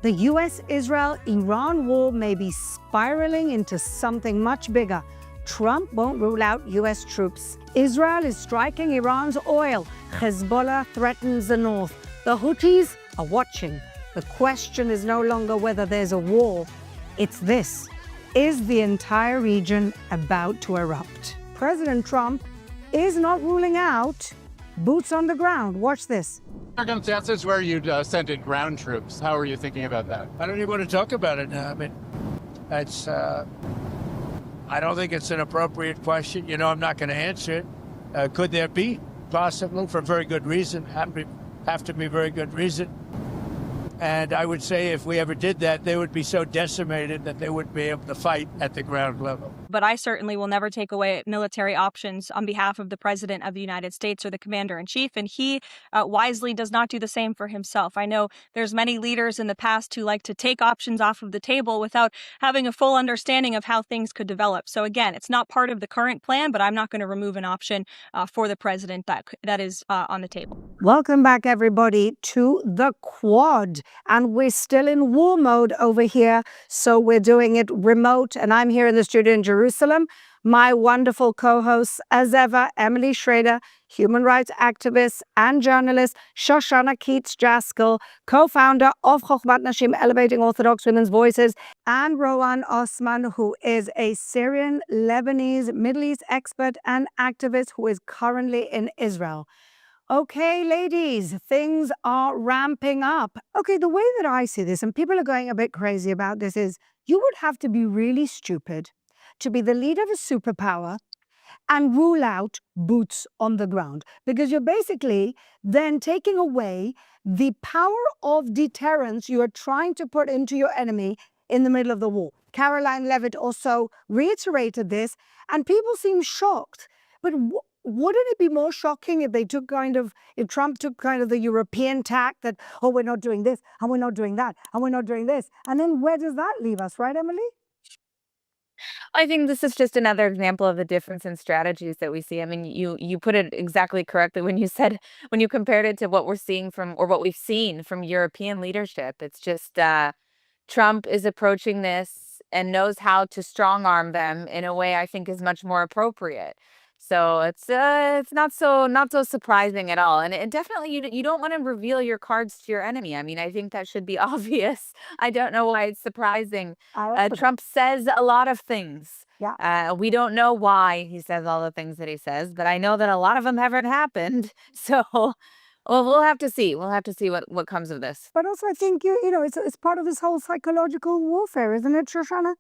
The US-Israel-Iran war may be spiraling into something much bigger. Trump won't rule out US troops. Israel is striking Iran's oil. Hezbollah threatens the north. The Houthis are watching. The question is no longer whether there's a war. It's this: is the entire region about to erupt? President Trump is not ruling out boots on the ground. Watch this. Circumstances where you'd send in ground troops. How are you thinking about that? I don't even want to talk about it now. I mean, that's, I don't think it's an appropriate question. You know, I'm not going to answer it. Could there be? Possibly, for very good reason. Have to be very good reason. And I would say if we ever did that, they would be so decimated that they wouldn't be able to fight at the ground level. But I certainly will never take away military options on behalf of the President of the United States or the Commander-in-Chief, and he wisely does not do the same for himself. I know there's many leaders in the past who like to take options off of the table without having a full understanding of how things could develop. So again, it's not part of the current plan, but I'm not going to remove an option for the President that is on the table. Welcome back, everybody, to the Quad. And we're still in war mode over here, so we're doing it remote. And I'm here in the studio in Jerusalem. My wonderful co-hosts, as ever, Emily Schrader, human rights activist and journalist, Shoshana Keats-Jaskal, co-founder of Chokhmat Nashim, Elevating Orthodox Women's Voices, and Rowan Osman, who is a Syrian, Lebanese, Middle East expert and activist who is currently in Israel. Okay, ladies, things are ramping up. Okay, the way that I see this, and people are going a bit crazy about this, is you would have to be really stupid to be the leader of a superpower and rule out boots on the ground, because you're basically then taking away the power of deterrence you are trying to put into your enemy in the middle of the war. Caroline Levitt also reiterated this, and people seem shocked. But wouldn't it be more shocking if they took if Trump took kind of the European tack that, oh, we're not doing this, and we're not doing that, and we're not doing this? And then where does that leave us, right, Emily? I think this is just another example of the difference in strategies that we see. I mean, you put it exactly correctly when you compared it to what we're seeing what we've seen from European leadership. It's just Trump is approaching this and knows how to strong arm them in a way I think is much more appropriate. So it's not so surprising at all. And it definitely, you don't want to reveal your cards to your enemy. I mean, I think that should be obvious. I don't know why it's surprising. Trump says a lot of things. Yeah. We don't know why he says all the things that he says, but I know that a lot of them haven't happened. So, well, we'll have to see. We'll have to see what comes of this. But also, I think you know it's part of this whole psychological warfare, isn't it, Shoshana?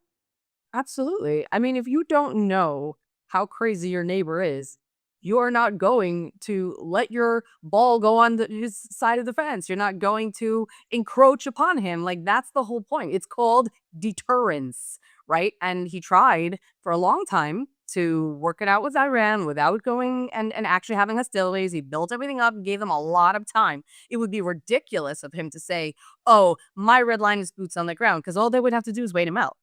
Absolutely. I mean, if you don't know how crazy your neighbor is, you're not going to let your ball go on his side of the fence. You're not going to encroach upon him. Like, that's the whole point. It's called deterrence, right? And he tried for a long time to work it out with Iran without going and actually having hostilities. He built everything up and gave them a lot of time. It would be ridiculous of him to say, oh, my red line is boots on the ground, because all they would have to do is wait him out.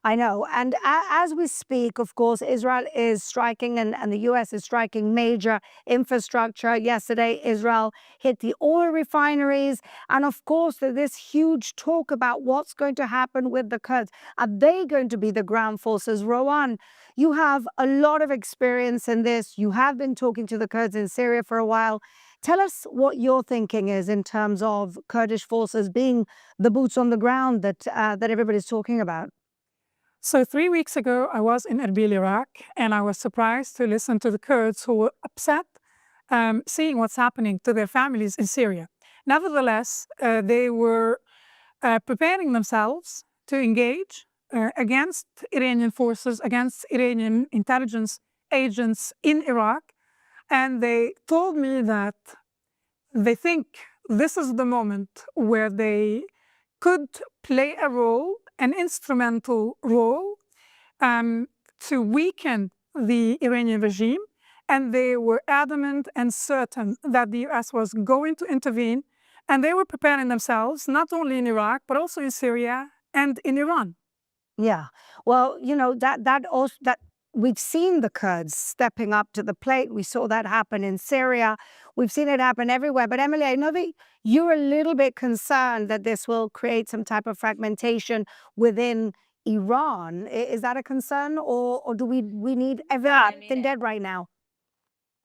I know. And as we speak, of course, Israel is striking and the US is striking major infrastructure. Yesterday, Israel hit the oil refineries. And of course, there's this huge talk about what's going to happen with the Kurds. Are they going to be the ground forces? Rowan, you have a lot of experience in this. You have been talking to the Kurds in Syria for a while. Tell us what your thinking is in terms of Kurdish forces being the boots on the ground that everybody's talking about. So 3 weeks ago, I was in Erbil, Iraq, and I was surprised to listen to the Kurds who were upset seeing what's happening to their families in Syria. Nevertheless, they were preparing themselves to engage against Iranian forces, against Iranian intelligence agents in Iraq. And they told me that they think this is the moment where they could play a role, an instrumental role, to weaken the Iranian regime. And they were adamant and certain that the US was going to intervene. And they were preparing themselves, not only in Iraq, but also in Syria and in Iran. Yeah. Well, you know, that we've seen the Kurds stepping up to the plate. We saw that happen in Syria. We've seen it happen everywhere. But Emily, I know that you're a little bit concerned that this will create some type of fragmentation within Iran. Is that a concern, or do we need everything dead right now?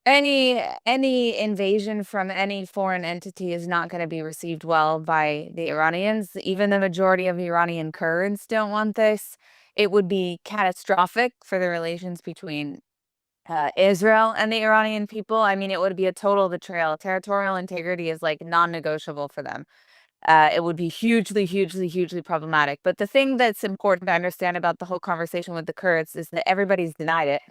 Any invasion from any foreign entity is not going to be received well by the Iranians. Even the majority of Iranian Kurds don't want this. It would be catastrophic for the relations between Israel and the Iranian people. I mean, it would be a total betrayal. Territorial integrity is like non-negotiable for them. It would be hugely, hugely, hugely problematic. But the thing that's important to understand about the whole conversation with the Kurds is that everybody's denied it.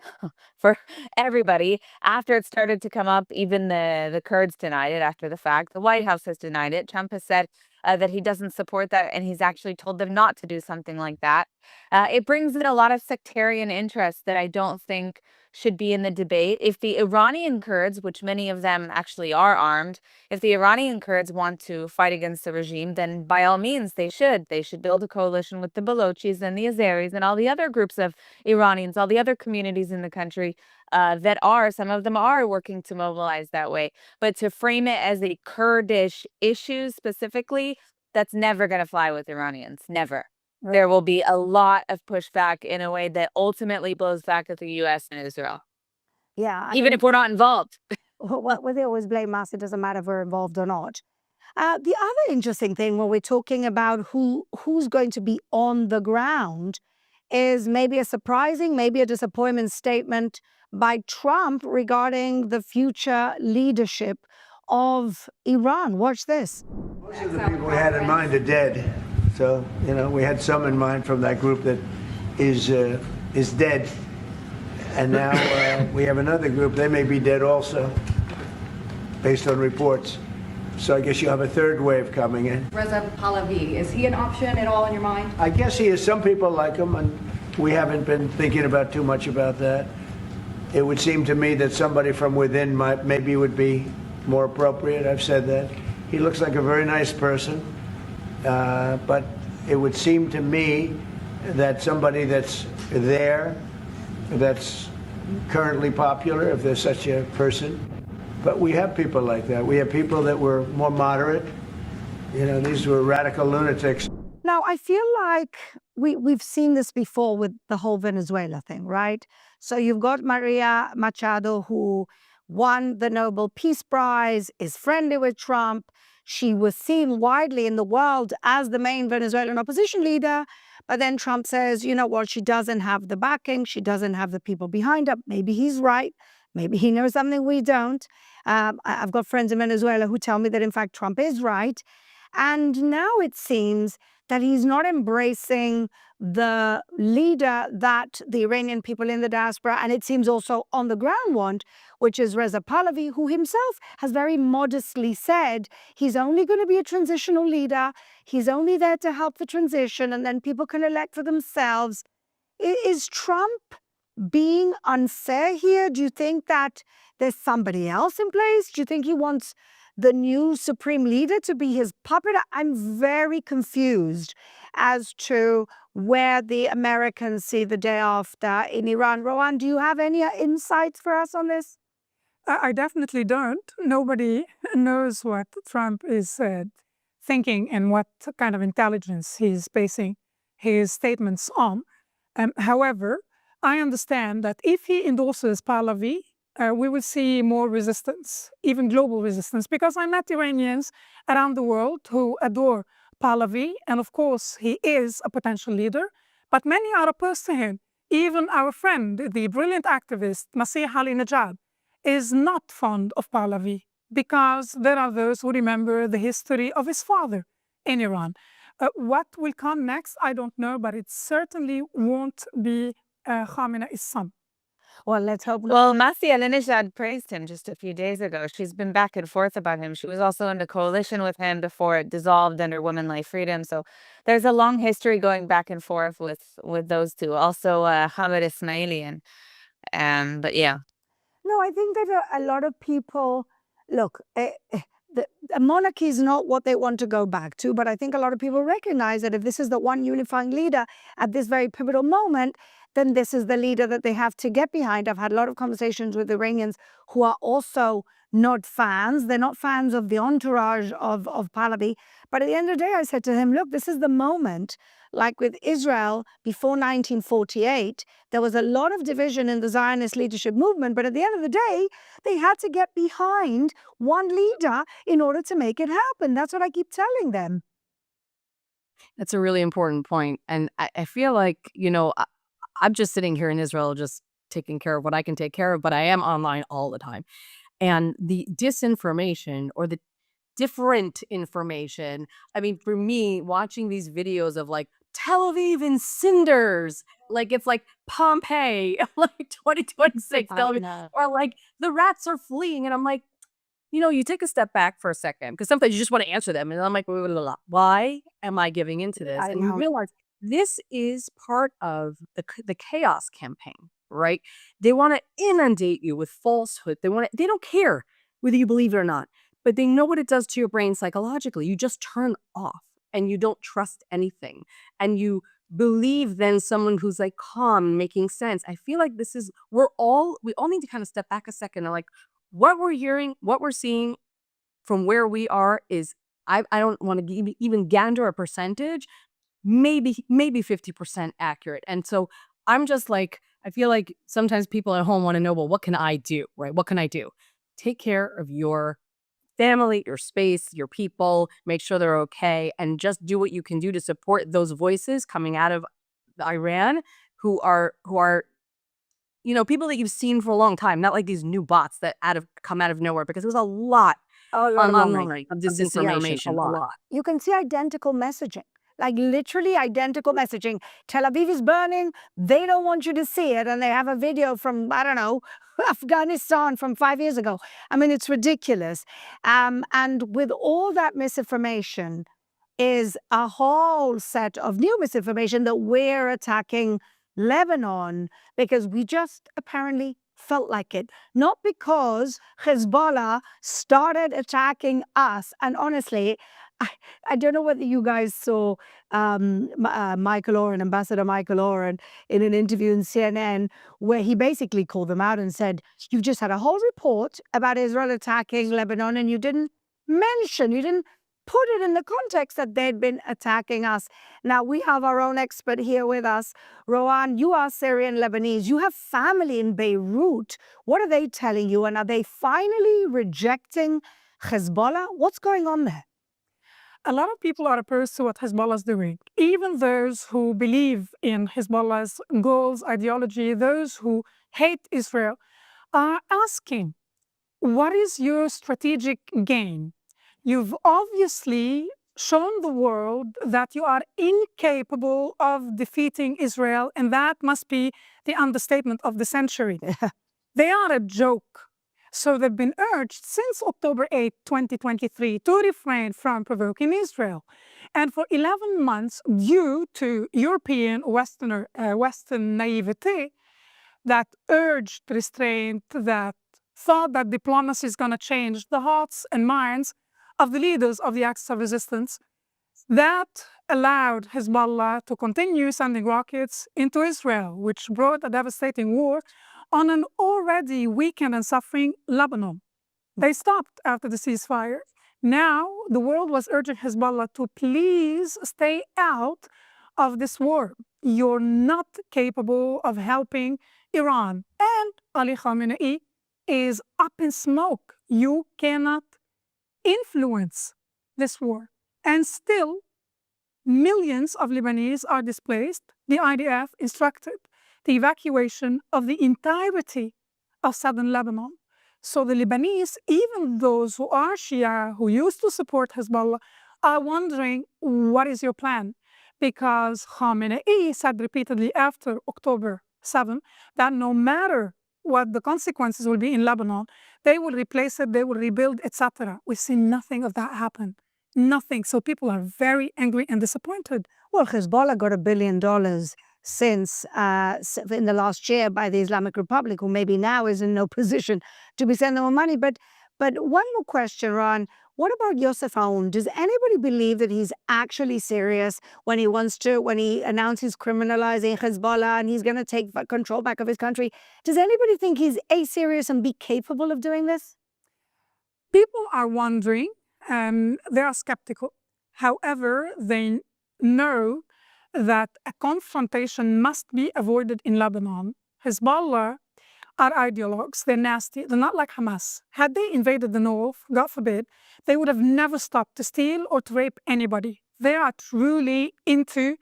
For everybody, after it started to come up, even the Kurds denied it after the fact. The White House has denied it. Trump has said that he doesn't support that, and he's actually told them not to do something like that. It brings in a lot of sectarian interests that I don't think should be in the debate. If the Iranian Kurds, which many of them actually are armed, if the Iranian Kurds want to fight against the regime, then by all means they should. They should build a coalition with the Balochis and the Azeris and all the other groups of Iranians, all the other communities in the country that are, some of them are working to mobilize that way. But to frame it as a Kurdish issue specifically, that's never going to fly with Iranians. Never. There will be a lot of pushback in a way that ultimately blows back at the U.S. and Israel. Yeah. Even if we're not involved. Well, they always blame us. It doesn't matter if we're involved or not. The other interesting thing when we're talking about who's going to be on the ground is maybe a surprising, maybe a disappointment statement by Trump regarding the future leadership of Iran. Watch this. Most of the people we had in mind are dead. So, we had some in mind from that group that is dead. And now we have another group. They may be dead also, based on reports. So I guess you have a third wave coming in. Reza Pahlavi, is he an option at all in your mind? I guess he is. Some people like him, and we haven't been thinking about too much about that. It would seem to me that somebody from within maybe would be more appropriate. I've said that. He looks like a very nice person. But it would seem to me that somebody that's there, that's currently popular, if there's such a person. But we have people like that. We have people that were more moderate. These were radical lunatics. Now, I feel like we've seen this before with the whole Venezuela thing, right? So you've got Maria Machado, who won the Nobel Peace Prize, is friendly with Trump. She was seen widely in the world as the main Venezuelan opposition leader. But then Trump says, you know what, she doesn't have the backing. She doesn't have the people behind her. Maybe he's right. Maybe he knows something we don't. I've got friends in Venezuela who tell me that, in fact, Trump is right. And now it seems that he's not embracing the leader that the Iranian people in the diaspora, and it seems also on the ground, want, which is Reza Pahlavi, who himself has very modestly said he's only going to be a transitional leader. He's only there to help the transition, and then people can elect for themselves. Is Trump being unfair here? Do you think that there's somebody else in place? Do you think he wants the new supreme leader to be his puppet? I'm very confused as to where the Americans see the day after in Iran. Rowan, do you have any insights for us on this? I definitely don't. Nobody knows what Trump is thinking and what kind of intelligence he's basing his statements on. However, I understand that if he endorses Pahlavi, we will see more resistance, even global resistance, because I met Iranians around the world who adore Pahlavi, and of course he is a potential leader, but many are opposed to him. Even our friend, the brilliant activist Masih Ali-Najad, is not fond of Pahlavi because there are those who remember the history of his father in Iran. What will come next, I don't know, but it certainly won't be Khamenei's son. Well, let's hope. Well, Masih Ali-Najad praised him just a few days ago. She's been back and forth about him. She was also in a coalition with him before it dissolved under Women Life Freedom. So there's a long history going back and forth with those two. Also, Hamid Ismailian. But yeah. No, I think that a lot of people, look, the monarchy is not what they want to go back to, but I think a lot of people recognize that if this is the one unifying leader at this very pivotal moment, then this is the leader that they have to get behind. I've had a lot of conversations with Iranians who are also not fans. They're not fans of the entourage of Pahlavi. But at the end of the day, I said to him, look, this is the moment. Like with Israel before 1948, there was a lot of division in the Zionist leadership movement. But at the end of the day, they had to get behind one leader in order to make it happen. That's what I keep telling them. That's a really important point. And I feel like, I'm just sitting here in Israel, just taking care of what I can take care of, but I am online all the time. And the disinformation or the different information, I mean, for me, watching these videos of like Tel Aviv in cinders, like it's like Pompeii, like 2026, Tel Aviv, or like the rats are fleeing. And I'm like, you take a step back for a second because sometimes you just want to answer them. And I'm like, blah, blah, blah, blah. Why am I giving into this? And you realize this is part of the chaos campaign, right? They want to inundate you with falsehood. They don't care whether you believe it or not, but they know what it does to your brain psychologically. You just turn off and you don't trust anything. And you believe then someone who's like calm, making sense. I feel like we all need to kind of step back a second and like, what we're hearing, what we're seeing from where we are is, I don't want to even gander a percentage, maybe 50% accurate. And so I'm just like, I feel like sometimes people at home want to know, well, what can I do, right? What can I do? Take care of your family, your space, your people, make sure they're okay, and just do what you can do to support those voices coming out of Iran who are people that you've seen for a long time, not like these new bots that come out of nowhere, because there's a lot online of disinformation, a lot. You can see identical messaging, like literally identical messaging. Tel Aviv is burning. They don't want you to see it. And they have a video from, I don't know, Afghanistan from 5 years ago. I mean, it's ridiculous. And with all that misinformation is a whole set of new misinformation that we're attacking Lebanon because we just apparently felt like it. Not because Hezbollah started attacking us. And honestly, I don't know whether you guys saw Michael Oren, Ambassador Michael Oren, in an interview in CNN where he basically called them out and said, you've just had a whole report about Israel attacking Lebanon and you didn't put it in the context that they'd been attacking us. Now, we have our own expert here with us. Rowan, you are Syrian Lebanese. You have family in Beirut. What are they telling you? And are they finally rejecting Hezbollah? What's going on there? A lot of people are opposed to what Hezbollah is doing. Even those who believe in Hezbollah's goals, ideology, those who hate Israel, are asking, what is your strategic game? You've obviously shown the world that you are incapable of defeating Israel, and that must be the understatement of the century. They are a joke. So they've been urged since October 8, 2023, to refrain from provoking Israel. And for 11 months, due to European Western naivety that urged restraint, that thought that diplomacy is going to change the hearts and minds of the leaders of the axis of resistance, that allowed Hezbollah to continue sending rockets into Israel, which brought a devastating war on an already weakened and suffering Lebanon. They stopped after the ceasefire. Now, the world was urging Hezbollah to please stay out of this war. You're not capable of helping Iran. And Ali Khamenei is up in smoke. You cannot influence this war. And still, millions of Lebanese are displaced. The IDF instructed the evacuation of the entirety of southern Lebanon. So the Lebanese, even those who are Shia, who used to support Hezbollah, are wondering, what is your plan? Because Khamenei said repeatedly after October 7 that no matter what the consequences will be in Lebanon, they will replace it, they will rebuild, etc. We've seen nothing of that happen. Nothing. So people are very angry and disappointed. Well, Hezbollah got $1 billion since in the last year by the Islamic Republic, who maybe now is in no position to be sending more money. But one more question, Ron. What about Yosef Aoun? Does anybody believe that he's actually serious when he announces criminalizing Hezbollah and he's going to take control back of his country? Does anybody think he's A, serious and B, capable of doing this? People are wondering, they are skeptical. However, they know that a confrontation must be avoided in Lebanon. Hezbollah are ideologues. They're nasty. They're not like Hamas. Had they invaded the north, God forbid, they would have never stopped to steal or to rape anybody. They are truly into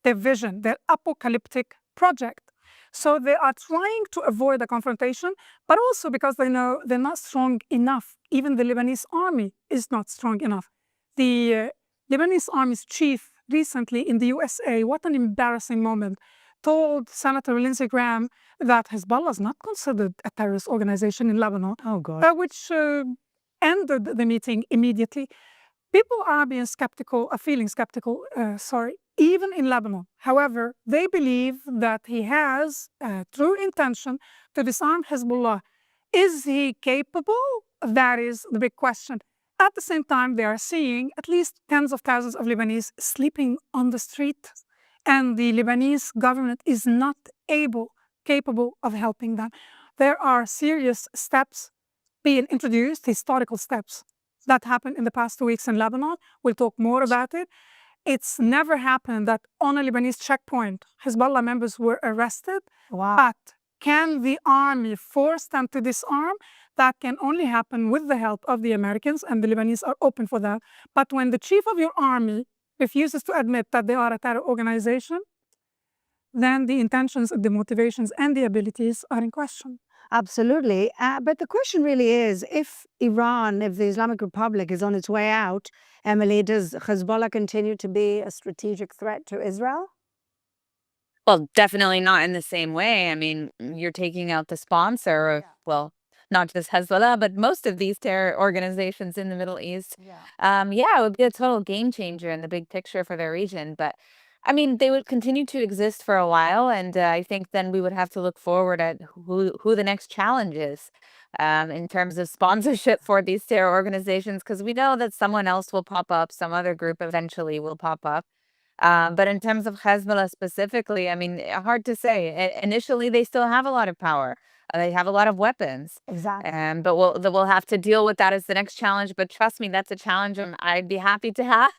their vision, their apocalyptic project. So they are trying to avoid a confrontation, but also because they know they're not strong enough. Even the Lebanese army is not strong enough. The Lebanese army's chief recently in the USA, what an embarrassing moment, told Senator Lindsey Graham that Hezbollah is not considered a terrorist organization in Lebanon, Oh, God. which ended the meeting immediately. People are feeling skeptical, even in Lebanon. However, they believe that he has a true intention to disarm Hezbollah. Is he capable? That is the big question. At the same time, they are seeing at least tens of thousands of Lebanese sleeping on the street, and the Lebanese government is not capable of helping them. There are serious steps being introduced, historical steps that happened in the past 2 weeks in Lebanon. We'll talk more about it. It's never happened that on a Lebanese checkpoint, Hezbollah members were arrested. Wow. But can the army force them to disarm? That can only happen with the help of the Americans, and the Lebanese are open for that. But when the chief of your army refuses to admit that they are a terror organization, then the intentions, the motivations, and the abilities are in question. Absolutely. But the question really is, if Iran, if the Islamic Republic is on its way out, Emily, does Hezbollah continue to be a strategic threat to Israel? Well, definitely not in the same way. I mean, you're taking out the sponsor of, well, not just Hezbollah, but most of these terror organizations in the Middle East. Yeah, it would be a total game changer in the big picture for their region. But I mean, they would continue to exist for a while, and I think then we would have to look forward at who the next challenge is in terms of sponsorship for these terror organizations, because we know that someone else will pop up, some other group eventually will pop up. But in terms of Hezbollah specifically, I mean, hard to say. Initially, they still have a lot of power. They have a lot of weapons. Exactly. But we'll have to deal with that as the next challenge. But trust me, that's a challenge I'd be happy to have.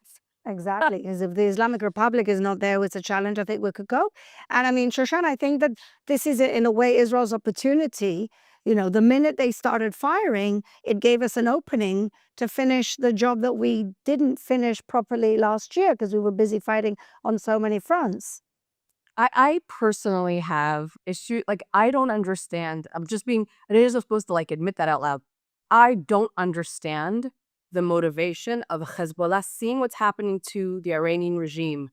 Exactly. Because if the Islamic Republic is not there, it's a challenge I think we could go. And I mean, Shoshana, I think that this is, in a way, Israel's opportunity. You know, the minute they started firing, it gave us an opening to finish the job that we didn't finish properly last year because we were busy fighting on so many fronts. I personally have issue, like, I don't understand. I'm just being, it is supposed to, like, admit that out loud. I don't understand the motivation of Hezbollah seeing what's happening to the Iranian regime.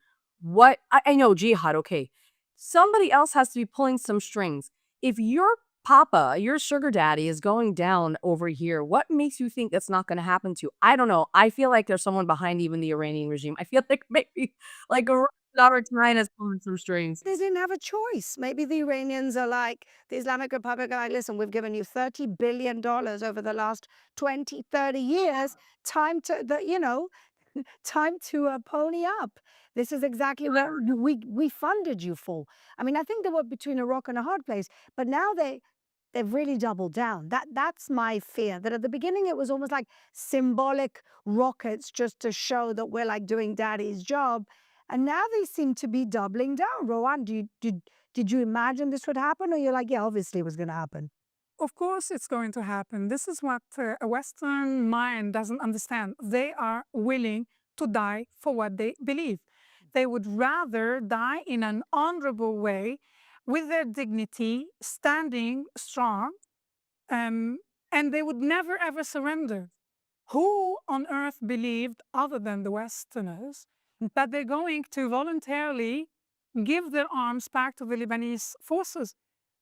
I know jihad, okay. Somebody else has to be pulling some strings. If your papa, your sugar daddy is going down over here, what makes you think that's not going to happen to you? I don't know. I feel like there's someone behind even the Iranian regime. I feel like maybe like a daughter tonight is pulling some strings. They didn't have a choice. Maybe the Iranians are like, the Islamic Republic are like, listen, we've given you $30 billion over the last 20, 30 years. Time to, time to pony up. This is exactly what we funded you for. I mean, I think they were between a rock and a hard place, but now they've really doubled down. That's my fear, that at the beginning it was almost like symbolic rockets just to show that we're like doing daddy's job. And now they seem to be doubling down. Rowan, did you imagine this would happen? Or you're like, yeah, obviously it was going to happen? Of course, it's going to happen. This is what a Western mind doesn't understand. They are willing to die for what they believe. They would rather die in an honorable way with their dignity, standing strong, and they would never ever surrender. Who on earth believed, other than the Westerners, that they're going to voluntarily give their arms back to the Lebanese forces?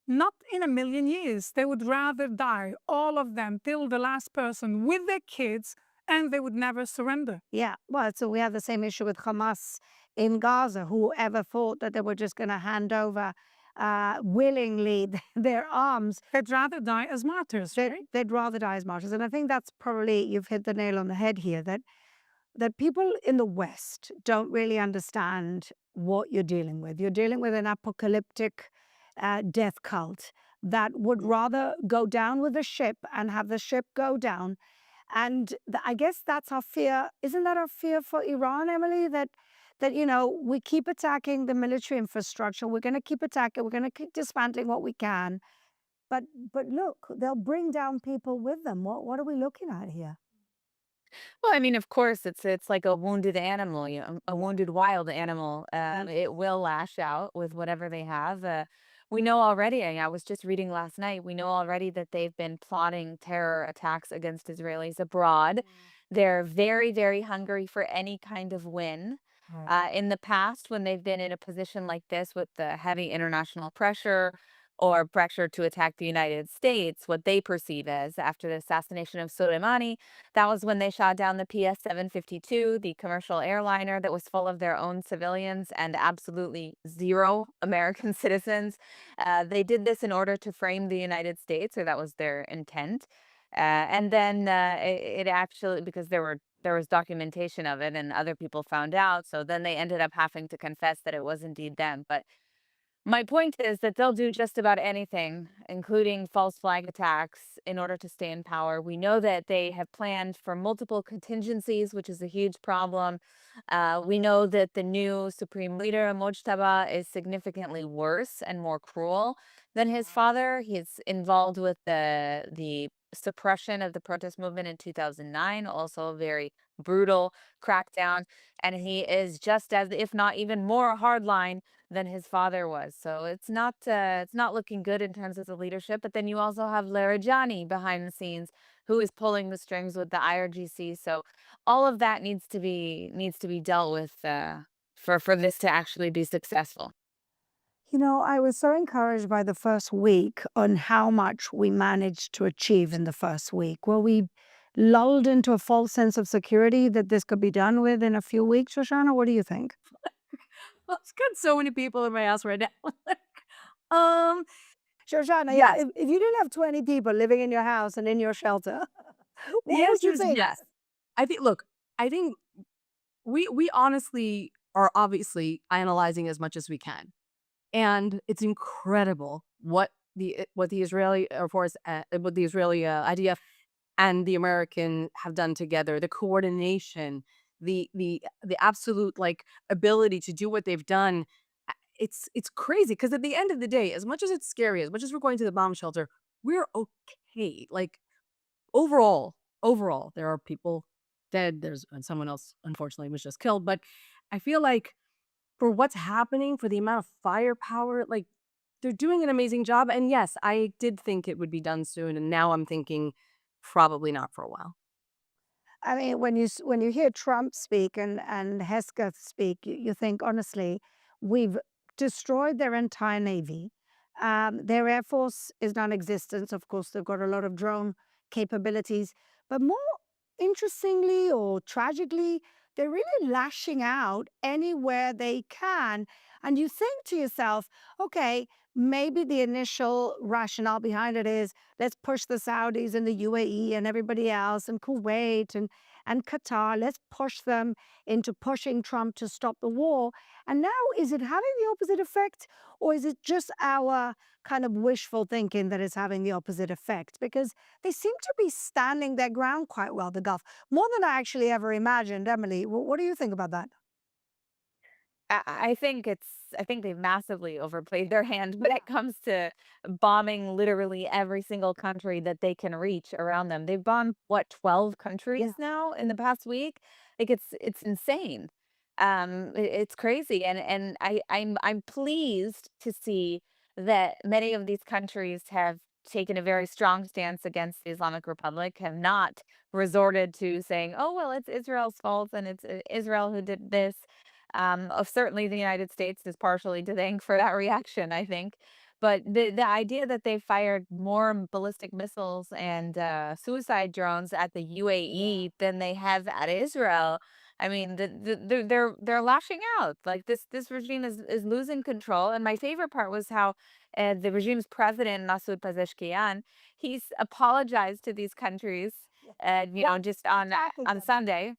Not in a million years. They would rather die, all of them, till the last person, with their kids, and they would never surrender. Yeah, well, so we have the same issue with Hamas in Gaza. Whoever thought that they were just going to hand over willingly their arms. They'd rather die as martyrs, right? They'd rather die as martyrs. And I think that's probably, you've hit the nail on the head here, that people in the West don't really understand what you're dealing with. You're dealing with an apocalyptic death cult that would rather go down with the ship and have the ship go down. And I guess that's our fear. Isn't that our fear for Iran, Emily? That we keep attacking the military infrastructure. We're going to keep attacking. We're going to keep dismantling what we can. But look, they'll bring down people with them. What are we looking at here? Well, I mean, of course, it's like a wounded animal, a wounded wild animal. It will lash out with whatever they have. We know already. I was just reading last night. We know already that they've been plotting terror attacks against Israelis abroad. They're very, very hungry for any kind of win. In the past, when they've been in a position like this with the heavy international pressure or pressure to attack the United States, what they perceive as after the assassination of Soleimani, that was when they shot down the PS-752, the commercial airliner that was full of their own civilians and absolutely zero American citizens. They did this in order to frame the United States, or that was their intent. And then it actually, because there was documentation of it and other people found out, so then they ended up having to confess that it was indeed them. But my point is that they'll do just about anything, including false flag attacks, in order to stay in power. We know that they have planned for multiple contingencies, which is a huge problem. We know that the new supreme leader, Mojtaba, is significantly worse and more cruel than his father. He's involved with the suppression of the protest movement in 2009, also a very brutal crackdown. And he is just as, if not even more hardline than his father was. So it's not looking good in terms of the leadership. But then you also have Larijani behind the scenes, who is pulling the strings with the IRGC. So all of that needs to be dealt with for this to actually be successful. I was so encouraged by the first week on how much we managed to achieve in the first week. Were we lulled into a false sense of security that this could be done with in a few weeks, Shoshana? What do you think? Well, it's got so many people in my house right now. um, Shoshana, Yes. yeah, if you didn't have 20 people living in your house and in your shelter, the what would answer you is think? yes. I think we honestly are obviously analyzing as much as we can. And it's incredible what the Israeli Air Force, what the Israeli IDF and the American have done together. The coordination, the absolute like ability to do what they've done. It's crazy because at the end of the day, as much as it's scary, as much as we're going to the bomb shelter, we're okay. Like overall, there are people dead. And someone else unfortunately was just killed. But I feel like for what's happening, for the amount of firepower, like they're doing an amazing job. And yes, I did think it would be done soon. And now I'm thinking probably not for a while. I mean, when you hear Trump speak and Hesketh speak, you think honestly, we've destroyed their entire navy. Their air force is non-existent. Of course, they've got a lot of drone capabilities, but more interestingly or tragically, they're really lashing out anywhere they can. And you think to yourself, okay, maybe the initial rationale behind it is let's push the Saudis and the UAE and everybody else and Kuwait and Qatar. Let's push them into pushing Trump to stop the war. And now, is it having the opposite effect, or is it just our kind of wishful thinking that is having the opposite effect? Because they seem to be standing their ground quite well, the Gulf, more than I actually ever imagined. Emily, what do you think about that? I think they've massively overplayed their hand when it comes to bombing literally every single country that they can reach around them. They've bombed what, 12 countries now in the past week? Like it's insane. It's crazy. And I'm pleased to see that many of these countries have taken a very strong stance against the Islamic Republic, have not resorted to saying, oh well, it's Israel's fault and it's Israel who did this. Certainly the United States is partially to thank for that reaction, I think. But the idea that they fired more ballistic missiles and suicide drones at the UAE than they have at Israel I mean, they're lashing out. Like this regime is losing control. And my favorite part was how the regime's president, Masoud Pezeshkian, he's apologized to these countries, just on Sunday.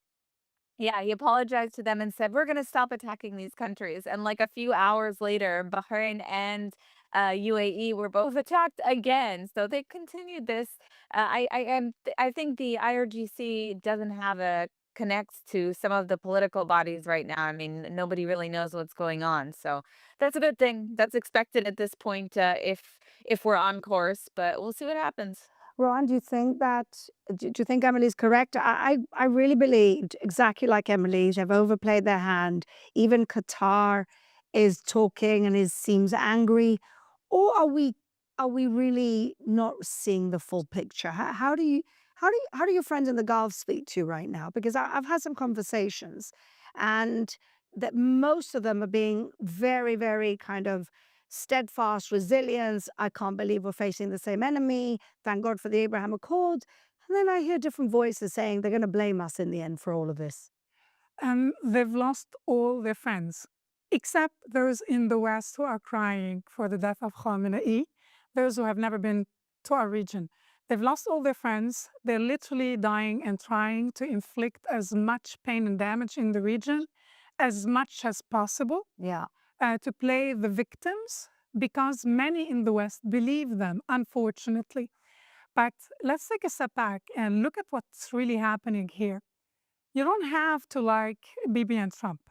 Yeah, he apologized to them and said, "We're going to stop attacking these countries." And like a few hours later, Bahrain and UAE were both attacked again. So they continued this. I think the IRGC doesn't have a connects to some of the political bodies right now. I mean, nobody really knows what's going on. So that's a good thing. That's expected at this point, if we're on course. But we'll see what happens. Ron, do you think Emily's correct? I really believed exactly like Emily. They've overplayed their hand. Even Qatar is talking and seems angry. Or are we really not seeing the full picture? How do your friends in the Gulf speak to you right now? Because I've had some conversations, and that most of them are being very, very kind of steadfast resilience. I can't believe we're facing the same enemy. Thank God for the Abraham Accords. And then I hear different voices saying they're going to blame us in the end for all of this. They've lost all their friends, except those in the West who are crying for the death of Khamenei, those who have never been to our region. They've lost all their friends. They're literally dying and trying to inflict as much pain and damage in the region as much as possible. Yeah. To play the victims, because many in the West believe them, unfortunately. But let's take a step back and look at what's really happening here. You don't have to like Bibi and Trump.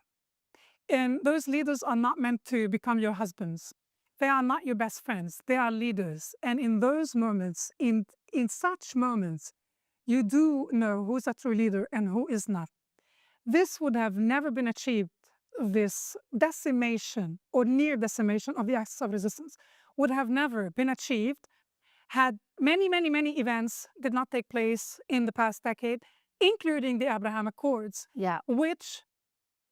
And those leaders are not meant to become your husbands. They are not your best friends. They are leaders. And in those moments, in such moments, you do know who's a true leader and who is not. This would have never been achieved. This decimation or near decimation of the axis of resistance would have never been achieved had many events did not take place in the past decade, including the Abraham Accords, Yeah. which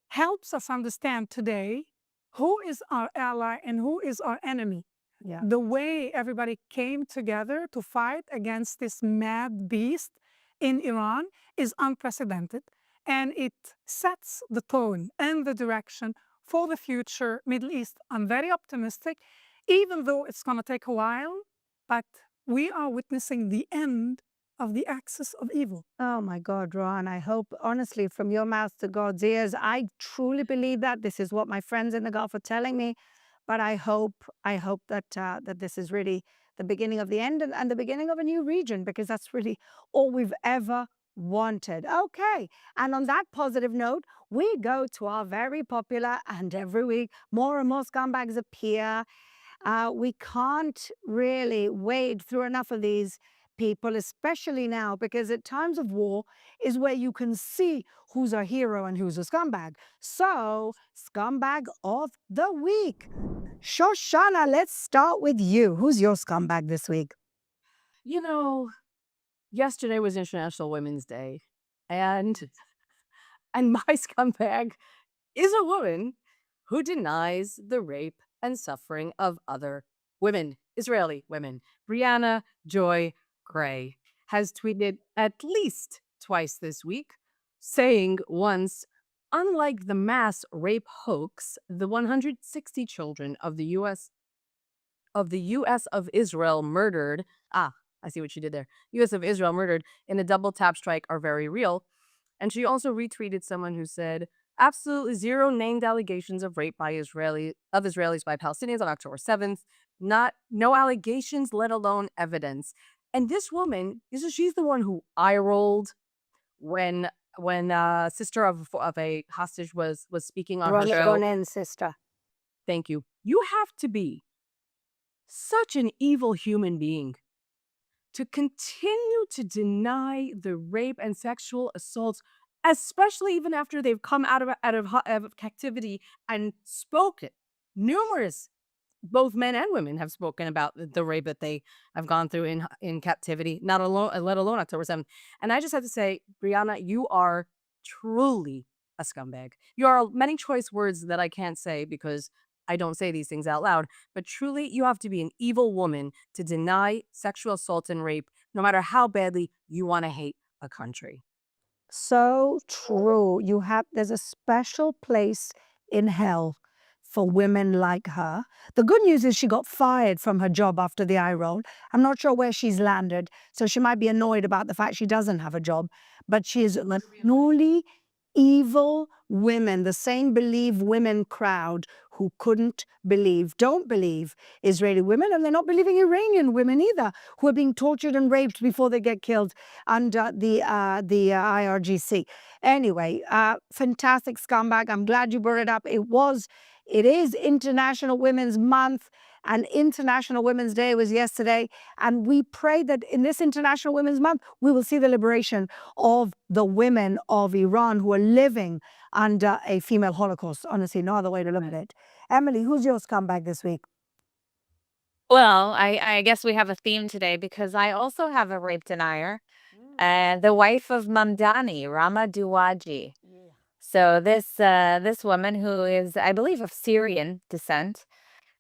helps us understand today who is our ally and who is our enemy. Yeah. The way everybody came together to fight against this mad beast in Iran is unprecedented. And it sets the tone and the direction for the future Middle East. I'm very optimistic, even though it's going to take a while, but we are witnessing the end of the axis of evil. Oh my God, Ron, I hope, honestly, from your mouth to God's ears, I truly believe that. This is what my friends in the Gulf are telling me. But I hope that this is really the beginning of the end and the beginning of a new region, because that's really all we've ever wanted. Okay. And on that positive note, we go to our very popular, and every week more and more scumbags appear. We can't really wade through enough of these people, especially now, because at times of war is where you can see who's a hero and who's a scumbag. So, scumbag of the week. Shoshana, let's start with you. Who's your scumbag this week? You know, yesterday was International Women's Day, and my scumbag is a woman who denies the rape and suffering of other women, Israeli women. Brianna Joy Gray has tweeted at least twice this week, saying once, unlike the mass rape hoax, the 160 children of the U.S. of Israel murdered, I see what she did there, U.S. of Israel murdered in a double tap strike are very real. And she also retweeted someone who said, absolutely zero named allegations of rape by Israelis by Palestinians on October 7th. No allegations, let alone evidence. And this woman, she's the one who eye rolled when sister of a hostage was speaking on her show. Ronen sister. Thank you. You have to be such an evil human being to continue to deny the rape and sexual assaults, especially even after they've come out of captivity and spoken. Numerous, both men and women, have spoken about the rape that they have gone through in captivity, let alone October 7th. And I just have to say, Brianna, you are truly a scumbag. You are many choice words that I can't say because I don't say these things out loud, but truly you have to be an evil woman to deny sexual assault and rape, no matter how badly you want to hate a country. So true. There's a special place in hell for women like her. The good news is she got fired from her job after the eye roll. I'm not sure where she's landed, so she might be annoyed about the fact she doesn't have a job. But she is an unruly, evil women, the same believe women crowd who don't believe Israeli women, and they're not believing Iranian women either, who are being tortured and raped before they get killed under the IRGC. Anyway, fantastic scumbag. I'm glad you brought it up. It is International Women's Month, and International Women's Day was yesterday. And we pray that in this International Women's Month, we will see the liberation of the women of Iran who are living under a female Holocaust. Honestly, no other way to look at it. Emily, who's your scumbag this week? Well, I guess we have a theme today because I also have a rape denier, the wife of Mamdani, Rama Duwaji. So this woman who is, I believe, of Syrian descent,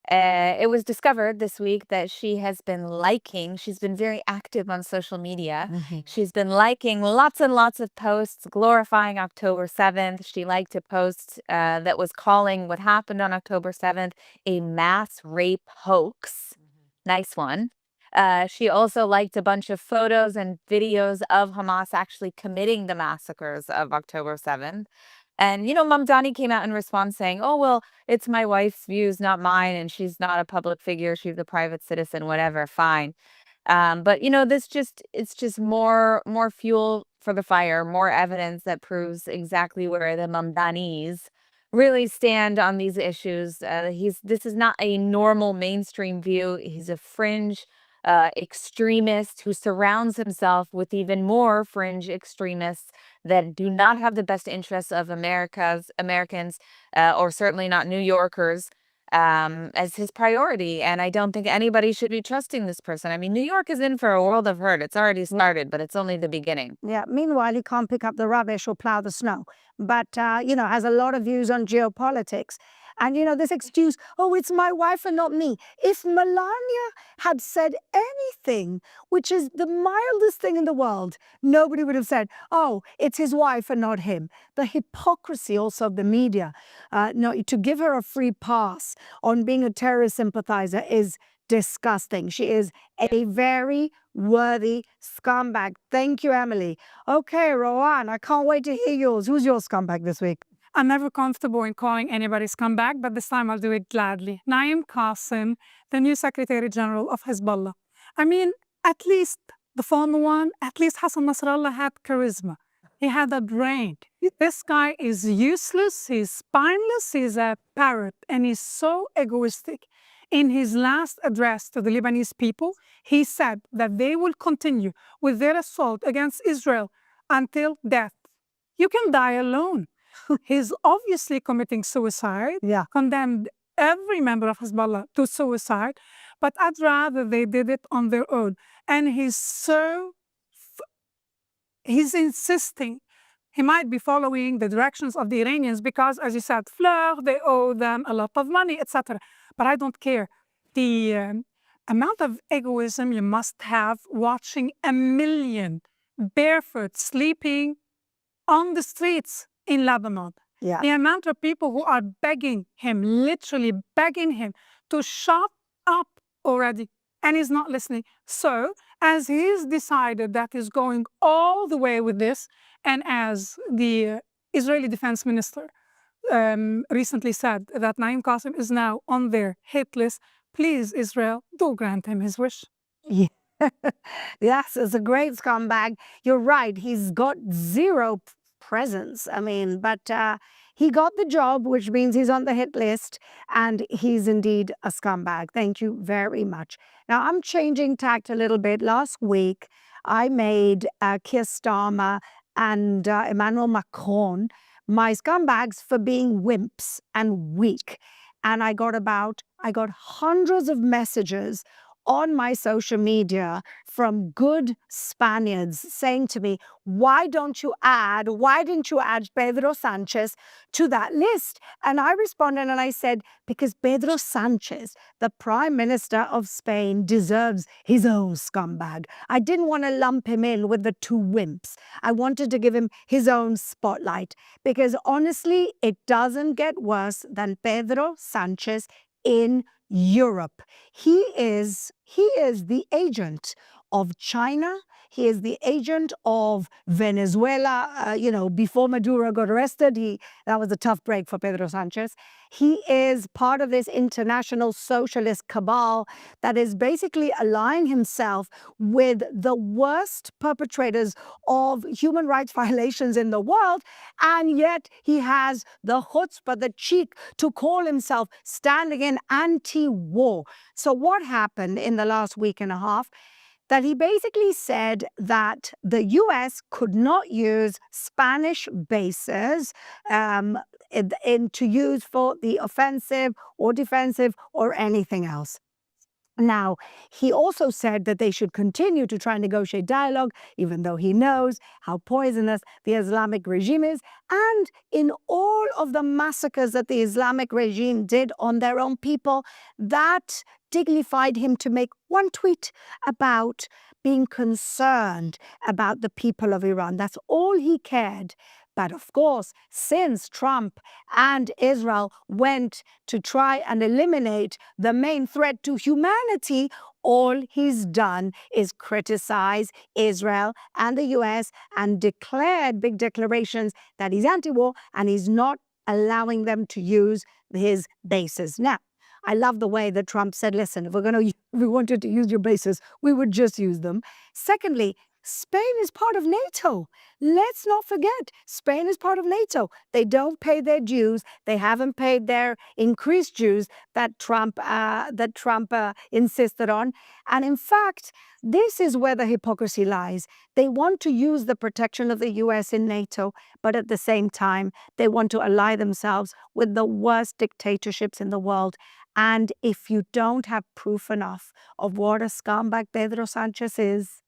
it was discovered this week that she's been very active on social media. She's been liking lots and lots of posts glorifying October 7th. She liked a post that was calling what happened on October 7th a mass rape hoax. Nice one. She also liked a bunch of photos and videos of Hamas actually committing the massacres of October 7th. And, Mamdani came out in response saying, oh, well, it's my wife's views, not mine. And she's not a public figure. She's a private citizen, whatever, fine. But, it's just more fuel for the fire, more evidence that proves exactly where the Mamdanis really stand on these issues. This is not a normal mainstream view. He's a fringe extremist who surrounds himself with even more fringe extremists that do not have the best interests of Americans, or certainly not New Yorkers, as his priority. And I don't think anybody should be trusting this person. I mean, New York is in for a world of hurt. It's already started, but it's only the beginning. Yeah. Meanwhile, he can't pick up the rubbish or plow the snow, but, has a lot of views on geopolitics. And, this excuse, oh, it's my wife and not me. If Melania had said anything, which is the mildest thing in the world, nobody would have said, oh, it's his wife and not him. The hypocrisy also of the media, to give her a free pass on being a terrorist sympathizer is disgusting. She is a very worthy scumbag. Thank you, Emily. Okay, Rowan, I can't wait to hear yours. Who's your scumbag this week? I'm never comfortable in calling anybody scumbag, but this time I'll do it gladly. Naim Qasim, the new Secretary General of Hezbollah. I mean, at least the former one, at least Hassan Nasrallah had charisma. He had a brain. This guy is useless, he's spineless, he's a parrot, and he's so egoistic. In his last address to the Lebanese people, he said that they will continue with their assault against Israel until death. You can die alone. He's obviously committing suicide, condemned every member of Hezbollah to suicide, but I'd rather they did it on their own. And he's insisting he might be following the directions of the Iranians because, as you said, Fleur, they owe them a lot of money, etc. But I don't care. The amount of egoism you must have watching a million barefoot sleeping on the streets in Lebanon. Yeah. The amount of people who are begging him, literally begging him to shut up already, and he's not listening. So, as he's decided that he's going all the way with this, and as the Israeli defense minister recently said that Naim Qasim is now on their hit list, please, Israel, do grant him his wish. Yeah. Yes, it's a great scumbag. You're right. He's got zero presence. I mean, but he got the job, which means he's on the hit list, and he's indeed a scumbag. Thank you very much. Now, I'm changing tact a little bit. Last week, I made Keir Starmer and Emmanuel Macron my scumbags for being wimps and weak. And I got hundreds of messages on my social media from good Spaniards saying to me, why didn't you add Pedro Sanchez to that list? And I responded and I said, because Pedro Sanchez, the Prime Minister of Spain, deserves his own scumbag. I didn't want to lump him in with the two wimps. I wanted to give him his own spotlight because honestly, it doesn't get worse than Pedro Sanchez in Europe. He is the agent of China. He is the agent of Venezuela. Before Maduro got arrested, that was a tough break for Pedro Sanchez. He is part of this international socialist cabal that is basically allying himself with the worst perpetrators of human rights violations in the world. And yet he has the chutzpah, the cheek to call himself standing in anti-war. So what happened in the last week and a half? That he basically said that the U.S. could not use Spanish bases to use for the offensive or defensive or anything else. Now, he also said that they should continue to try and negotiate dialogue, even though he knows how poisonous the Islamic regime is. And in all of the massacres that the Islamic regime did on their own people, that dignified him to make one tweet about being concerned about the people of Iran. That's all he cared. But of course, since Trump and Israel went to try and eliminate the main threat to humanity, all he's done is criticize Israel and the US and declared big declarations that he's anti-war and he's not allowing them to use his bases. Now, I love the way that Trump said, listen, if we wanted to use your bases, we would just use them. Secondly, Spain is part of NATO. Let's not forget, Spain is part of NATO. They don't pay their dues. They haven't paid their increased dues that Trump insisted on. And in fact, this is where the hypocrisy lies. They want to use the protection of the US in NATO, but at the same time, they want to ally themselves with the worst dictatorships in the world. And if you don't have proof enough of what a scumbag Pedro Sanchez is,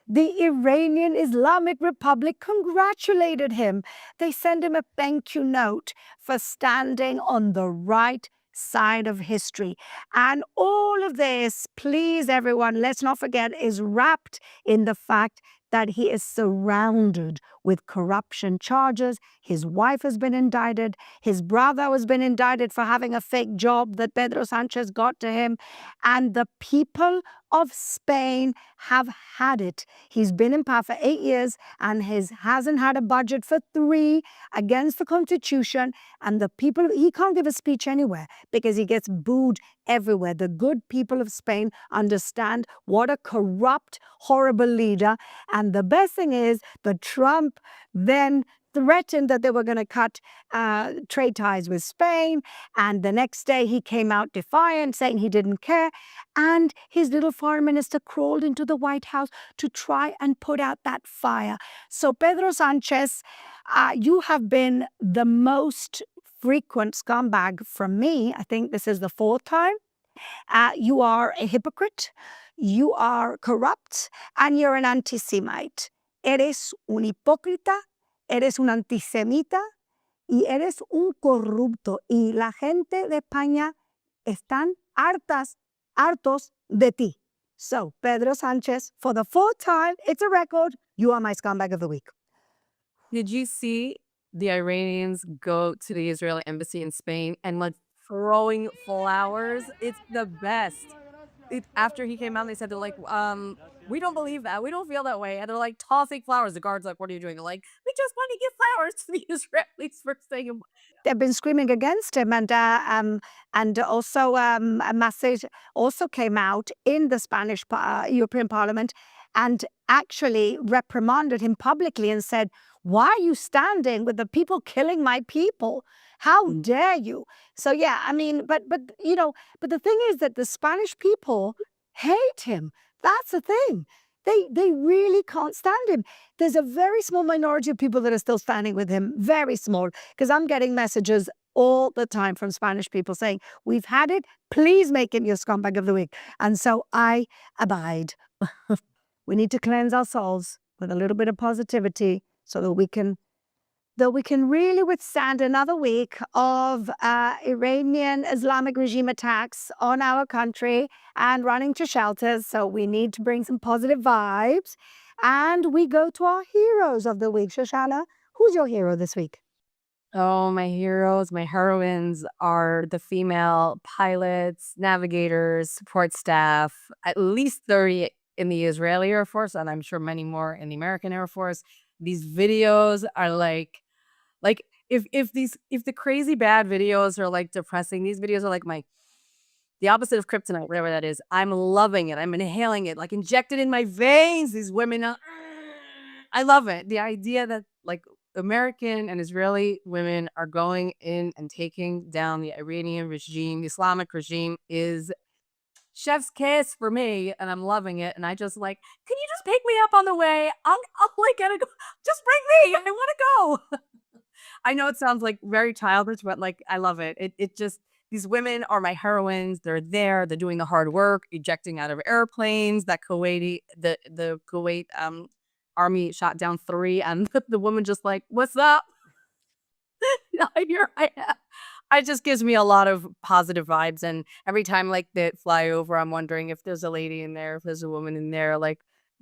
the Iranian Islamic Republic congratulated him. They sent him a thank you note for standing on the right side of history. And all of this, please everyone, let's not forget, is wrapped in the fact that he is surrounded with corruption charges. His wife has been indicted. His brother has been indicted for having a fake job that Pedro Sanchez got to him. And the people of Spain have had it. He's been in power for 8 years and hasn't had a budget for 3 against the Constitution. And the people, he can't give a speech anywhere because he gets booed everywhere. The good people of Spain understand what a corrupt, horrible leader. And the best thing is that Trump then threatened that they were going to cut trade ties with Spain. And the next day he came out defiant, saying he didn't care. And his little foreign minister crawled into the White House to try and put out that fire. So Pedro Sanchez, you have been the most frequent scumbag from me. I think this is the 4th time. You are a hypocrite, you are corrupt, and you're an anti-Semite. Eres un hipócrita, eres un antisemita, y eres un corrupto. Y la gente de España están hartos de ti. So, Pedro Sanchez, for the 4th time, it's a record, you are my scumbag of the week. Did you see the Iranians go to the Israeli embassy in Spain and throwing flowers? It's the best. After he came out, they said, they're like, we don't believe that. We don't feel that way. And they're like tossing flowers. The guard's like, what are you doing? They're like, we just want to give flowers to the Israelis for saying. They've been screaming against him, and also a message also came out in the Spanish European Parliament and actually reprimanded him publicly and said, why are you standing with the people killing my people? How dare you? So yeah, I mean, but the thing is that the Spanish people hate him. That's the thing. They really can't stand him. There's a very small minority of people that are still standing with him, very small, because I'm getting messages all the time from Spanish people saying, we've had it, please make him your scumbag of the week. And so I abide. We need to cleanse our souls with a little bit of positivity so that we can really withstand another week of Iranian Islamic regime attacks on our country and running to shelters. So we need to bring some positive vibes. And we go to our heroes of the week. Shoshana, who's your hero this week? Oh, my heroes, my heroines are the female pilots, navigators, support staff, at least 30 in the Israeli Air Force, and I'm sure many more in the American Air Force. These videos are like if the crazy bad videos are like depressing, these videos are like the opposite of kryptonite, whatever that is. I'm loving it. I'm inhaling it, like injected in my veins. These women, I love it. The idea that like American and Israeli women are going in and taking down the Iranian regime, the Islamic regime, is chef's kiss for me, and I'm loving it. And I just like, can you just pick me up on the way? I'll like gonna go. Just bring me. I want to go. I know it sounds like very childish, but like I love it. It just, these women are my heroines. They're there. They're doing the hard work, ejecting out of airplanes. That the Kuwait army shot down 3, and the woman just like, what's up? It just gives me a lot of positive vibes. And every time like they fly over, I'm wondering if there's a lady in there, if there's a woman in there, like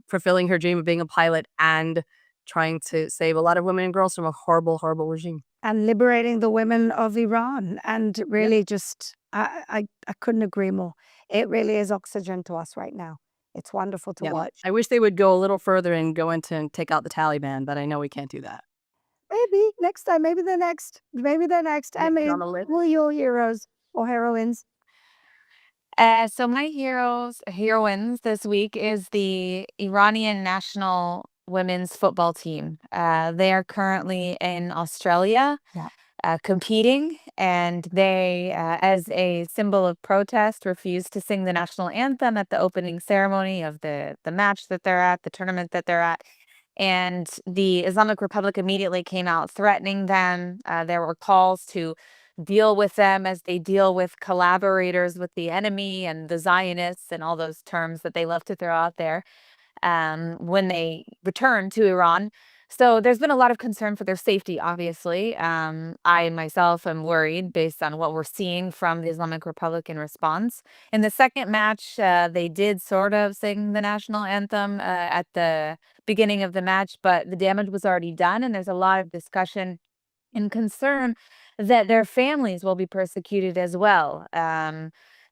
fulfilling her dream of being a pilot and trying to save a lot of women and girls from a horrible, horrible regime. And liberating the women of Iran. And really just, I couldn't agree more. It really is oxygen to us right now. It's wonderful to watch. I wish they would go a little further and go into and take out the Taliban, but I know we can't do that. Maybe next time, maybe the next. Emmy, on the list. who are your heroes or heroines? So my heroines this week is the Iranian national women's football team. They are currently in Australia, competing, and they, as a symbol of protest, refused to sing the national anthem at the opening ceremony of the match that they're at, the tournament that they're at. And the Islamic Republic immediately came out threatening them. There were calls to deal with them as they deal with collaborators with the enemy and the Zionists and all those terms that they love to throw out there when they return to Iran. So there's been a lot of concern for their safety, obviously. I myself am worried based on what we're seeing from the Islamic Republic in response. In the second match, they did sort of sing the national anthem at the beginning of the match, but the damage was already done, and there's a lot of discussion and concern that their families will be persecuted as well.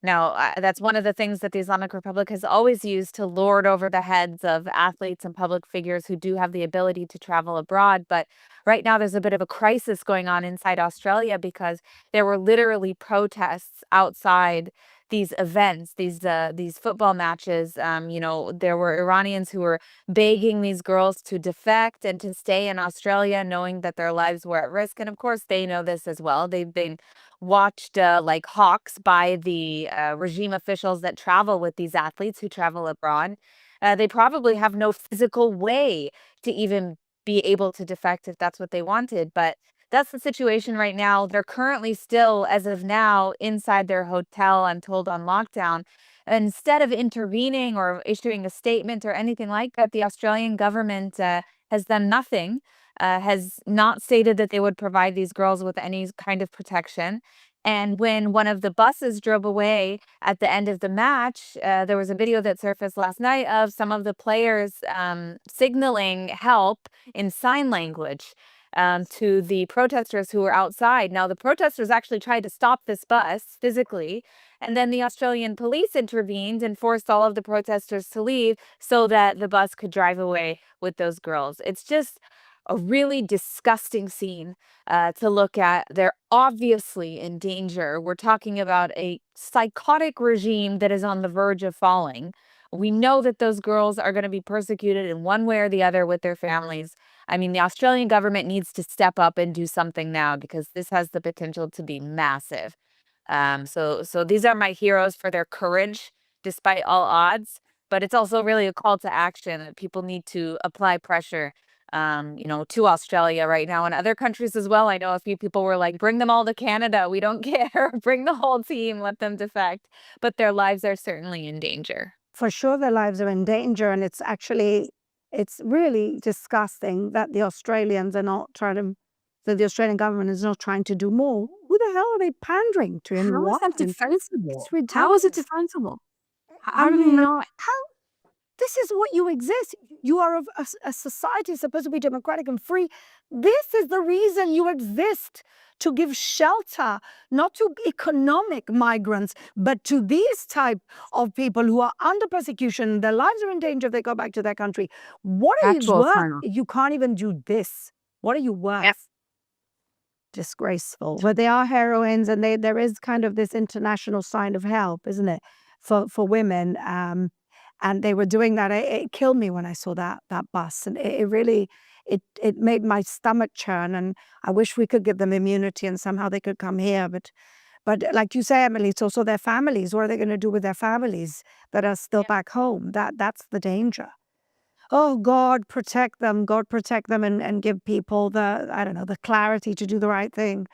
Now, that's one of the things that the Islamic Republic has always used to lord over the heads of athletes and public figures who do have the ability to travel abroad. But right now, there's a bit of a crisis going on inside Australia because there were literally protests outside these events, these football matches. There were Iranians who were begging these girls to defect and to stay in Australia, knowing that their lives were at risk. And of course, they know this as well. They've been watched like hawks by the regime officials that travel with these athletes who travel abroad. They probably have no physical way to even be able to defect if that's what they wanted. But that's the situation right now. They're currently still, as of now, inside their hotel, I'm told, on lockdown. Instead of intervening or issuing a statement or anything like that, the Australian government has done nothing, has not stated that they would provide these girls with any kind of protection. And when one of the buses drove away at the end of the match, there was a video that surfaced last night of some of the players signaling help in sign language to the protesters who were outside. Now, the protesters actually tried to stop this bus physically, and then the Australian police intervened and forced all of the protesters to leave so that the bus could drive away with those girls. It's just a really disgusting scene to look at. They're obviously in danger. We're talking about a psychotic regime that is on the verge of falling. We know that those girls are going to be persecuted in one way or the other with their families. I mean, the Australian government needs to step up and do something now because this has the potential to be massive. So these are my heroes for their courage despite all odds, but it's also really a call to action that people need to apply pressure to Australia right now and other countries as well. I know a few people were like, bring them all to Canada. We don't care. Bring the whole team. Let them defect. But their lives are certainly in danger. For sure, their lives are in danger. And it's really disgusting that the Australians are not trying to, that the Australian government is not trying to do more. Who the hell are they pandering to? How is that defensible? It's ridiculous. How is it defensible? How do you know? How? This is what you exist. You are a society supposed to be democratic and free. This is the reason you exist, to give shelter, not to economic migrants, but to these type of people who are under persecution. Their lives are in danger if they go back to their country. What are you worth? You can't even do this. What are you worth? Yep. Disgraceful. But they are heroines, and there is kind of this international sign of help, isn't it, for women. And they were doing that. It killed me when I saw that bus, and it really it made my stomach churn. And I wish we could give them immunity and somehow they could come here. But like you say, Emily, it's also their families. What are they going to do with their families that are still back home? That's the danger. Oh, God protect them. God protect them, and give people the clarity to do the right thing.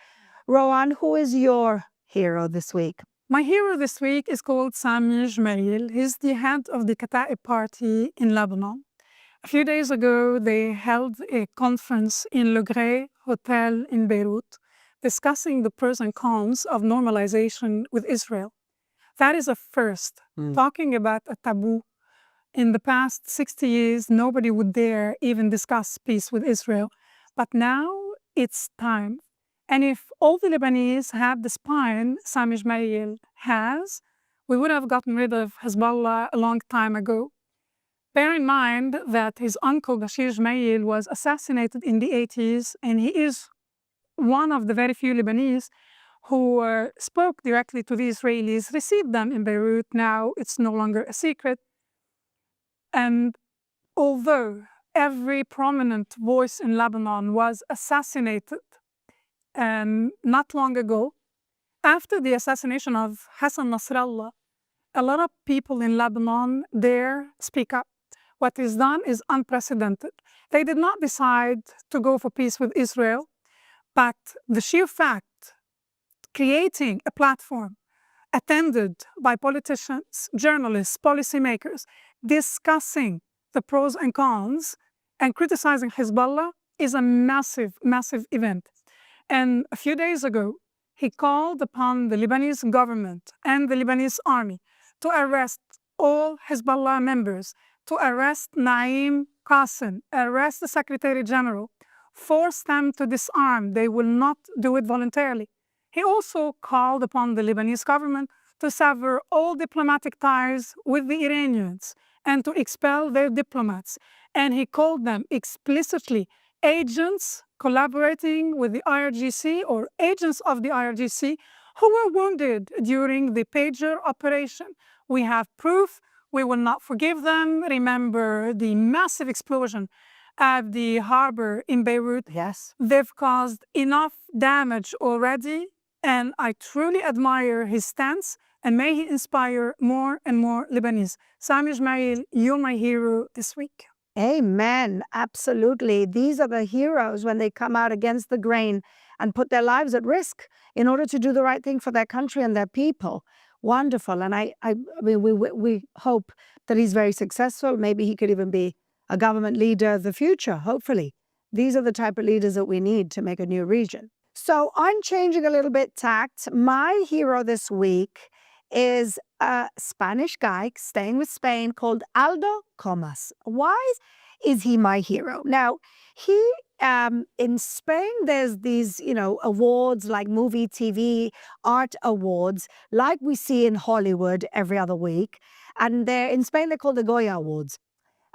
Rowan, who is your hero this week? My hero this week is called Sami Jmail. He's the head of the Kataib party in Lebanon. A few days ago, they held a conference in Le Gray Hotel in Beirut, discussing the pros and cons of normalization with Israel. That is a first, talking about a taboo. In the past 60 years, nobody would dare even discuss peace with Israel. But now it's time. And if all the Lebanese had the spine Sami Jmail has, we would have gotten rid of Hezbollah a long time ago. Bear in mind that his uncle Bashir Jmail was assassinated in the 80s, and he is one of the very few Lebanese who spoke directly to the Israelis, received them in Beirut. Now it's no longer a secret. And although every prominent voice in Lebanon was assassinated not long ago, after the assassination of Hassan Nasrallah, a lot of people in Lebanon dare speak up. What is done is unprecedented. They did not decide to go for peace with Israel, but the sheer fact, creating a platform attended by politicians, journalists, policymakers, discussing the pros and cons and criticizing Hezbollah is a massive, massive event. And a few days ago, he called upon the Lebanese government and the Lebanese army to arrest all Hezbollah members, to arrest Naim Qassem, arrest the Secretary General, force them to disarm. They will not do it voluntarily. He also called upon the Lebanese government to sever all diplomatic ties with the Iranians and to expel their diplomats. And he called them explicitly agents collaborating with the IRGC or agents of the IRGC who were wounded during the pager operation. We have proof. We will not forgive them. Remember the massive explosion at the harbor in Beirut. Yes. They've caused enough damage already, and I truly admire his stance, and may he inspire more and more Lebanese. Sami Jmail, you're my hero this week. Amen. Absolutely. These are the heroes when they come out against the grain and put their lives at risk in order to do the right thing for their country and their people. Wonderful. And I mean, we hope that he's very successful. Maybe he could even be a government leader of the future, hopefully. These are the type of leaders that we need to make a new region. So I'm changing a little bit tact. My hero this week is a Spanish guy staying with Spain called Aldo Comas. Why is he my hero? Now, he in Spain, there's these, awards like movie, TV, art awards, like we see in Hollywood every other week. And in Spain, they're called the Goya Awards.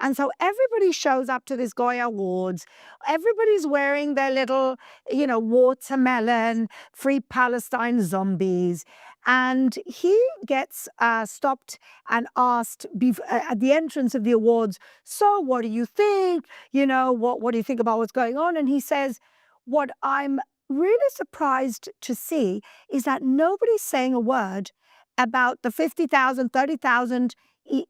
And so everybody shows up to this Goya Awards. Everybody's wearing their little, watermelon, free Palestine zombies. And he gets stopped and asked at the entrance of the awards, so what do you think? What do you think about what's going on? And he says, what I'm really surprised to see is that nobody's saying a word about the 50,000, 30,000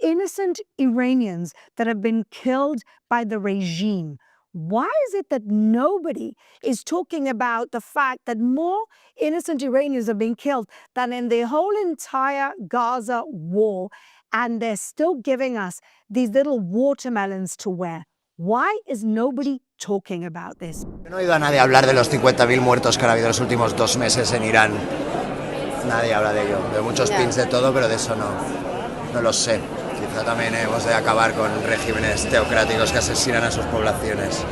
innocent Iranians that have been killed by the regime. Why is it that nobody is talking about the fact that more innocent Iranians are being killed than in the whole entire Gaza war, and they're still giving us these little watermelons to wear? Why is nobody talking about this? Yo no he oído a nadie hablar de los 50.000 muertos que ha habido en los últimos 2 meses en Irán. Nadie habla de ello. Veo muchos pins de todo, pero de eso no lo sé. Quizá también hemos de acabar con regímenes teocráticos que asesinan a sus poblaciones.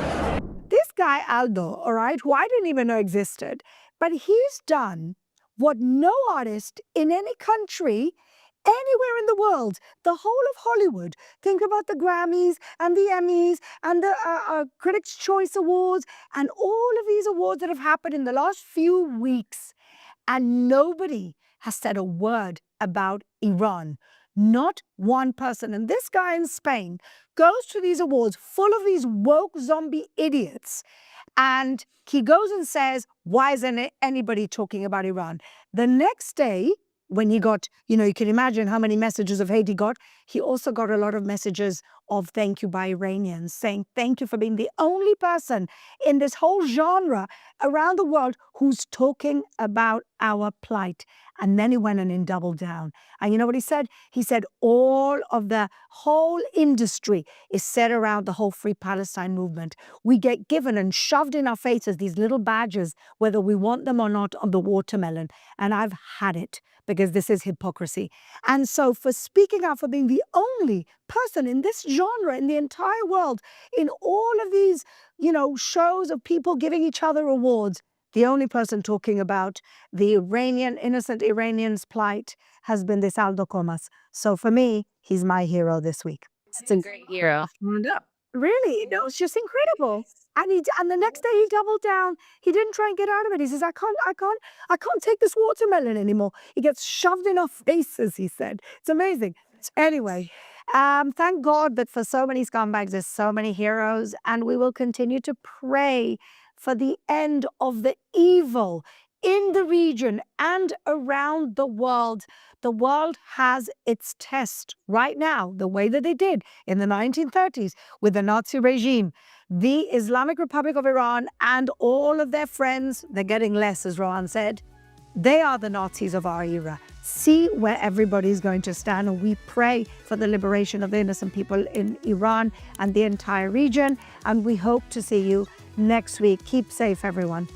This guy Aldo, all right, who I didn't even know existed, but he's done what no artist in any country, anywhere in the world, the whole of Hollywood, think about the Grammys and the Emmys and the Critics' Choice Awards and all of these awards that have happened in the last few weeks. And nobody has said a word about Iran. Not one person. And this guy in Spain goes to these awards full of these woke zombie idiots. And he goes and says, why isn't anybody talking about Iran? The next day, when he got, you can imagine how many messages of hate he got. He also got a lot of messages of thank you by Iranians, saying thank you for being the only person in this whole genre around the world who's talking about our plight. And then he went and doubled down. And you know what he said? He said all of the whole industry is set around the whole Free Palestine movement. We get given and shoved in our faces these little badges, whether we want them or not, on the watermelon. And I've had it, because this is hypocrisy. And so for speaking out, for being the only person in this genre in the entire world, in all of these, shows of people giving each other awards, the only person talking about the innocent Iranians' plight has been this Aldo Comas. So for me, he's my hero this week. It's a great hero. Really, it's just incredible. And the next day he doubled down. He didn't try and get out of it. He says, I can't take this watermelon anymore. He gets shoved in our faces, he said. It's amazing. Anyway, thank God that for so many scumbags, there's so many heroes, and we will continue to pray for the end of the evil in the region and around the world. The world has its test right now, the way that they did in the 1930s with the Nazi regime. The Islamic Republic of Iran and all of their friends, they're getting less, as Rohan said. They are the Nazis of our era. See where everybody's going to stand, and we pray for the liberation of the innocent people in Iran and the entire region. And we hope to see you next week. Keep safe, everyone.